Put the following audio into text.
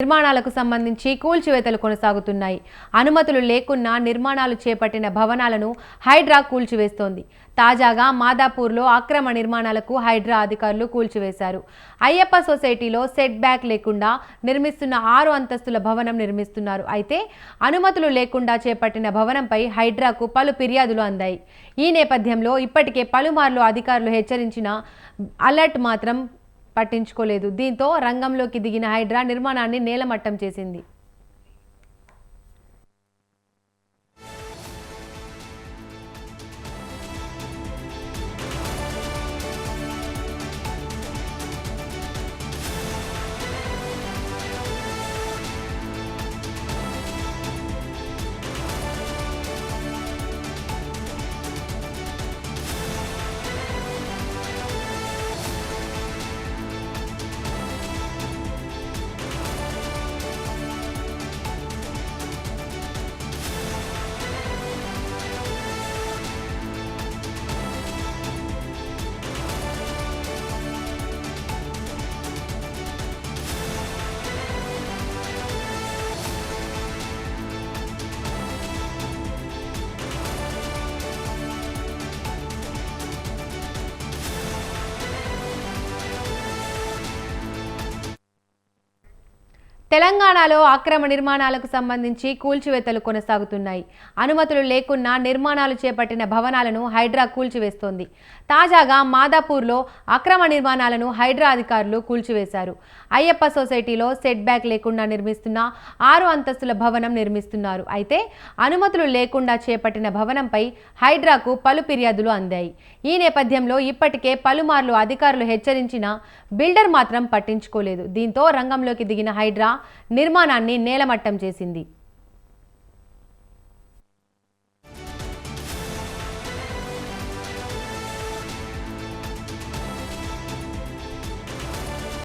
నిర్మాణాలకు సంబంధించి కూల్చివేతలు కొనసాగుతున్నాయి. అనుమతులు లేకున్నా నిర్మాణాలు చేపట్టిన భవనాలను హైడ్రా కూల్చివేస్తోంది. తాజాగా మాదాపూర్లో అక్రమ నిర్మాణాలకు హైడ్రా అధికారులు కూల్చివేశారు. అయ్యప్ప సొసైటీలో సెట్ బ్యాక్ లేకుండా నిర్మిస్తున్న 6 అంతస్తుల భవనం నిర్మిస్తున్నారు. అయితే అనుమతులు లేకుండా చేపట్టిన భవనంపై హైడ్రాకు పలు ఫిర్యాదులు అందాయి. ఈ నేపథ్యంలో ఇప్పటికే పలుమార్లు అధికారులు హెచ్చరించిన అలర్ట్ మాత్రం పట్టించుకోలేదు. దీంతో రంగంలోకి దిగిన హైడ్రా నిర్మాణాన్ని నేలమట్టం చేసింది. తెలంగాణలో అక్రమ నిర్మాణాలకు సంబంధించి కూల్చివేతలు కొనసాగుతున్నాయి. అనుమతులు లేకున్నా నిర్మాణాలు చేపట్టిన భవనాలను హైడ్రా కూల్చివేస్తోంది. తాజాగా మాదాపూర్లో అక్రమ నిర్మాణాలను హైడ్రా అధికారులు కూల్చివేశారు. అయ్యప్ప సొసైటీలో సెట్ బ్యాక్ లేకుండా నిర్మిస్తున్న 6 అంతస్తుల భవనం నిర్మిస్తున్నారు. అయితే అనుమతులు లేకుండా చేపట్టిన భవనంపై హైడ్రాకు పలు ఫిర్యాదులు అందాయి. ఈ నేపథ్యంలో ఇప్పటికే పలుమార్లు అధికారులు హెచ్చరించినా బిల్డర్ మాత్రం పట్టించుకోలేదు. దీంతో రంగంలోకి దిగిన హైడ్రా నిర్మాణాన్ని నేలమట్టం చేసింది.